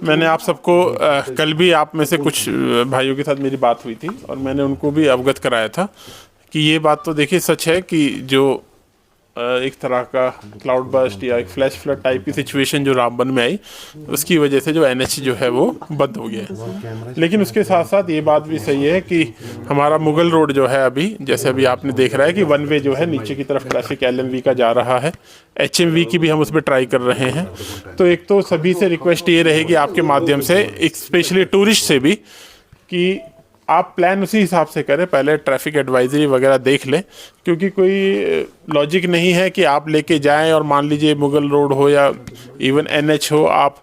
मैंने आप सबको कल भी आप में से कुछ भाइयों के साथ मेरी बात हुई थी और मैंने उनको भी अवगत कराया था कि ये बात तो देखिए सच है कि जो एक तरह का क्लाउड बर्स्ट या एक फ्लैश फ्लड टाइप की सिचुएशन जो रामबन में आई, उसकी वजह से जो एनएच जो है वो बंद हो गया है। लेकिन उसके साथ साथ ये बात भी सही है कि हमारा मुगल रोड जो है अभी, जैसे अभी आपने देख रहा है कि वन वे जो है नीचे की तरफ ट्रैफिक एलएमवी का जा रहा है, एचएमवी की भी हम उस पर ट्राई कर रहे हैं। तो एक तो सभी से रिक्वेस्ट ये रहेगी आपके माध्यम से, एक स्पेशली टूरिस्ट से भी, कि आप प्लान उसी हिसाब से करें, पहले ट्रैफिक एडवाइजरी वगैरह देख लें, क्योंकि कोई लॉजिक नहीं है कि आप लेके जाएं और मान लीजिए मुगल रोड हो या इवन एनएच हो, आप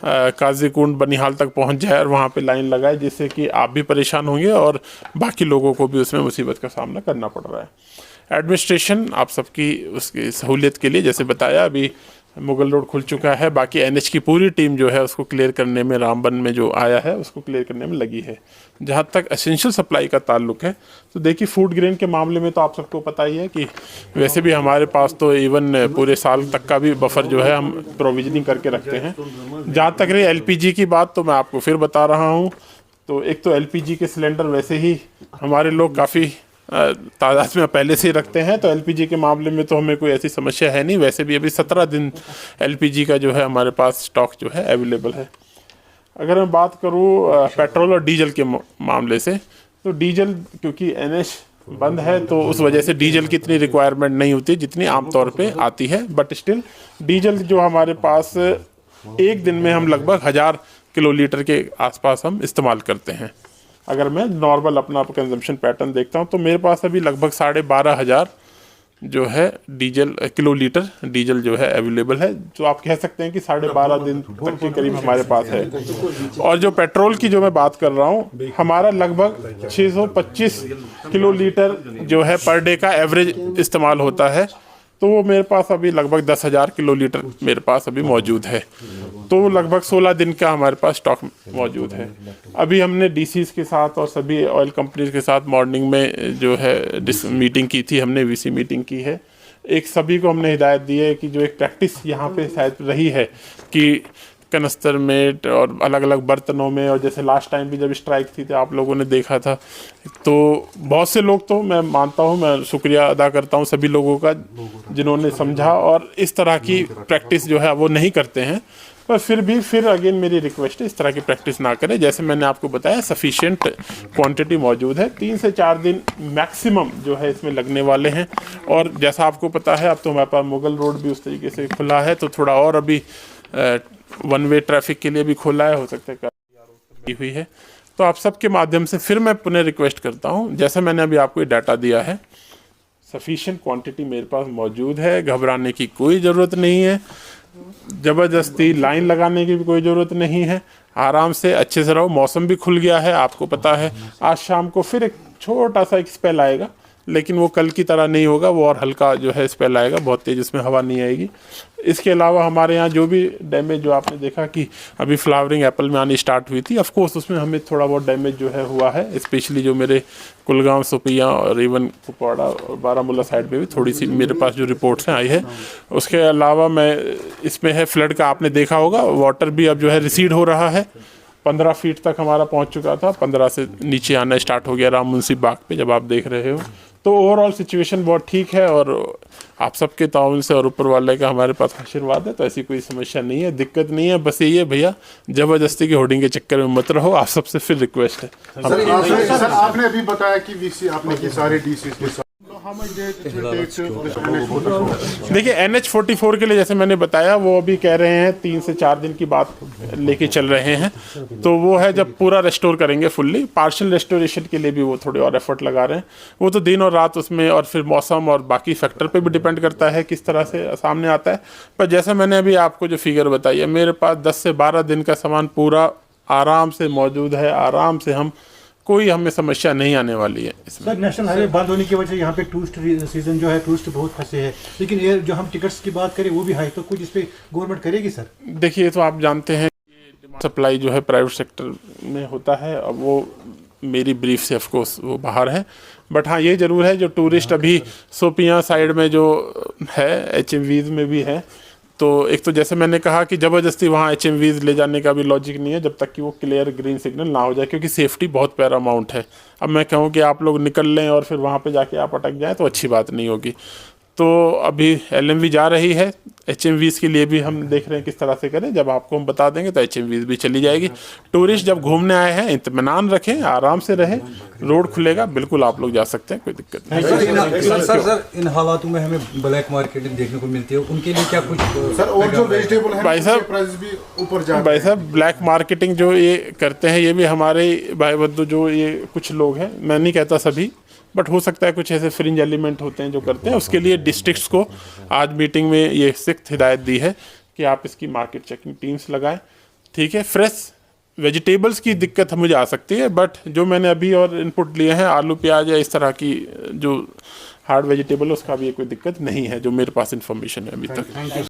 काजीकुंड बनिहाल तक पहुंच जाए और वहां पे लाइन लगाए, जिससे कि आप भी परेशान होंगे और बाकी लोगों को भी उसमें मुसीबत का सामना करना पड़ रहा है। एडमिनिस्ट्रेशन आप सबकी उसकी सहूलियत के लिए, जैसे बताया, अभी मुगल रोड खुल चुका है, बाकी एनएच की पूरी टीम जो है उसको क्लियर करने में, रामबन में जो आया है उसको क्लियर करने में लगी है। जहाँ तक एसेंशियल सप्लाई का ताल्लुक है, तो देखिए फूड ग्रेन के मामले में तो आप सबको पता ही है कि वैसे भी हमारे पास तो इवन पूरे साल तक का भी बफर जो है हम प्रोविजनिंग करके रखते हैं। जहाँ तक रही एलपीजी की बात, तो मैं आपको फिर बता रहा हूँ, तो एक तो एलपीजी के सिलेंडर वैसे ही हमारे लोग काफ़ी तादाद में पहले से ही रखते हैं, तो एलपीजी के मामले में तो हमें कोई ऐसी समस्या है नहीं। वैसे भी अभी 17 दिन एलपीजी का जो है हमारे पास स्टॉक जो है अवेलेबल है। अगर मैं बात करूँ पेट्रोल और डीजल के मामले से, तो डीजल क्योंकि एनएच बंद है तो उस वजह से डीजल की इतनी रिक्वायरमेंट नहीं होती जितनी आमतौर पे आती है, बट स्टिल डीजल जो हमारे पास एक दिन में हम लगभग 1000 किलोलीटर के आसपास हम इस्तेमाल करते हैं। अगर मैं नॉर्मल अपना कंजम्पशन पैटर्न देखता हूँ तो मेरे पास अभी लगभग 12,500 जो है डीजल किलोलीटर डीजल जो है अवेलेबल है, जो आप कह सकते हैं कि 12.5 दिन तक के करीब हमारे पास है। और जो पेट्रोल की जो मैं बात कर रहा हूँ, हमारा लगभग 625 किलोलीटर जो है पर डे का एवरेज इस्तेमाल होता है, तो वो मेरे पास अभी लगभग 10,000 किलोलीटर मेरे पास अभी मौजूद है, तो लगभग 16 दिन का हमारे पास स्टॉक मौजूद है। अभी हमने डीसीज के साथ और सभी ऑयल कंपनीज के साथ मॉर्निंग में जो है मीटिंग की थी, हमने वीसी मीटिंग की है। एक सभी को हमने हिदायत दी है कि जो एक प्रैक्टिस यहाँ पे शायद रही है कि कनस्तर में और अलग अलग बर्तनों में, और जैसे लास्ट टाइम भी जब स्ट्राइक थी तो आप लोगों ने देखा था, तो बहुत से लोग, तो मैं मानता हूँ, मैं शुक्रिया अदा करता हूँ सभी लोगों का जिन्होंने समझा और इस तरह की प्रैक्टिस जो है वो नहीं करते हैं। पर फिर अगेन मेरी रिक्वेस्ट है, इस तरह की प्रैक्टिस ना करें। जैसे मैंने आपको बताया, सफिशिएंट क्वांटिटी मौजूद है, 3 से 4 दिन मैक्सिमम जो है इसमें लगने वाले हैं। और जैसा आपको पता है, अब तो हमारे पास मुगल रोड भी उस तरीके से खुला है, तो थोड़ा और अभी वन वे ट्रैफिक के लिए भी खोला है, हो सकता है की हुई है। तो आप सबके माध्यम से फिर मैं पुनः रिक्वेस्ट करता हूँ, जैसे मैंने अभी आपको ये डाटा दिया है, सफिशिएंट क्वांटिटी मेरे पास मौजूद है, घबराने की कोई ज़रूरत नहीं है, ज़बरदस्ती लाइन लगाने की भी कोई ज़रूरत नहीं है, आराम से अच्छे से रहो। मौसम भी खुल गया है, आपको पता है, आज शाम को फिर एक छोटा सा एक स्पेल आएगा, लेकिन वो कल की तरह नहीं होगा, वो और हल्का जो है स्पेल आएगा, बहुत तेज़ इसमें हवा नहीं आएगी। इसके अलावा हमारे यहाँ जो भी डैमेज जो आपने देखा कि अभी फ्लावरिंग एप्पल में आनी स्टार्ट हुई थी, ऑफ कोर्स उसमें हमें थोड़ा बहुत डैमेज जो है हुआ है, स्पेशली जो मेरे कुलगांव, सोपिया और इवन कुपवाड़ा और बारामूला साइड में भी थोड़ी सी मेरे पास जो रिपोर्ट्स हैं आई है। उसके अलावा मैं इसमें है फ्लड का, आपने देखा होगा, वाटर भी अब जो है रिसीड हो रहा है, 15 फीट तक हमारा पहुँच चुका था, 15 से नीचे आना स्टार्ट हो गया राम मुंशी बाग पे, जब आप देख रहे हो। तो ओवरऑल सिचुएशन बहुत ठीक है और आप सबके ताउन से और ऊपर वाले का हमारे पास आशीर्वाद है, तो ऐसी कोई समस्या नहीं है, दिक्कत नहीं है। बस यही है भैया, ज़बरदस्ती की होर्डिंग के चक्कर में मत रहो, आप सबसे फिर रिक्वेस्ट है। सर आपने अभी बताया कि वीसी आपने की सारे डीसी के साथ, देखिए NH44 के लिए जैसे मैंने बताया, वो अभी कह रहे हैं 3 से 4 दिन की बात लेके चल रहे हैं, तो वो है जब पूरा रेस्टोर करेंगे फुल्ली। पार्शियल रेस्टोरेशन के लिए भी वो थोड़े और एफर्ट लगा रहे हैं, वो तो दिन और रात उसमें, और फिर मौसम और बाकी फैक्टर पे भी डिपेंड करता है किस तरह से सामने आता है। पर जैसा मैंने अभी आपको जो फिगर बताई है, मेरे पास 10 से 12 दिन का सामान पूरा आराम से मौजूद है, आराम से हम, कोई हमें समस्या नहीं आने वाली है इसमें। सर, नेशनल हाईवे बंद होने की वजह से यहाँ पे टूरिस्ट सीजन जो है, टूरिस्ट बहुत फंसे हैं, लेकिन ये जो हम टिकट्स की बात करें वो भी हाई, तो कुछ इस पे गवर्नमेंट करेगी सर? देखिए, तो आप जानते हैं सप्लाई जो है प्राइवेट सेक्टर में होता है, अब वो मेरी ब्रीफ से ऑफकोर्स वो बाहर है, बट हाँ ये ज़रूर है जो टूरिस्ट अभी सोपिया साइड में जो है, एचएमवीज में भी है, तो एक तो जैसे मैंने कहा कि ज़बरदस्ती वहाँ HMVs ले जाने का भी लॉजिक नहीं है जब तक कि वो क्लियर ग्रीन सिग्नल ना हो जाए, क्योंकि सेफ्टी बहुत पैरामाउंट है। अब मैं कहूँ कि आप लोग निकल लें और फिर वहाँ पे जाके आप अटक जाएं तो अच्छी बात नहीं होगी। तो अभी LMV जा रही है, HMVs के लिए भी हम देख रहे हैं किस तरह से करें। जब आपको हम बता देंगे तो HMVs भी चली जाएगी। टूरिस्ट जब घूमने आए हैं इत्मीनान रखें, आराम से रहें, रोड खुलेगा, बिल्कुल आप लोग जा सकते हैं, कोई दिक्कत नहीं। सर इन हालातों में हमें ब्लैक मार्केटिंग देखने को मिलती है, उनके लिए क्या कुछ सर और जो वेजिटेबल है भाई साहब, प्राइस भी ऊपर जा भाई साहब ब्लैक मार्केटिंग जो ये करते हैं ये भी हमारे भाई बंधु जो ये कुछ लोग हैं, मैं नहीं कहता सभी, बट हो सकता है कुछ ऐसे फ्रिंज एलिमेंट होते हैं जो करते हैं। उसके लिए डिस्ट्रिक्ट्स को आज मीटिंग में ये सख्त हिदायत दी है कि आप इसकी मार्केट चेकिंग टीम्स लगाएं। ठीक है, फ्रेश वेजिटेबल्स की दिक्कत मुझे आ सकती है, बट जो मैंने अभी और इनपुट लिए हैं आलू प्याज या इस तरह की जो हार्ड वेजिटेबल है उसका भी कोई दिक्कत नहीं है, जो मेरे पास इंफॉर्मेशन है अभी तक।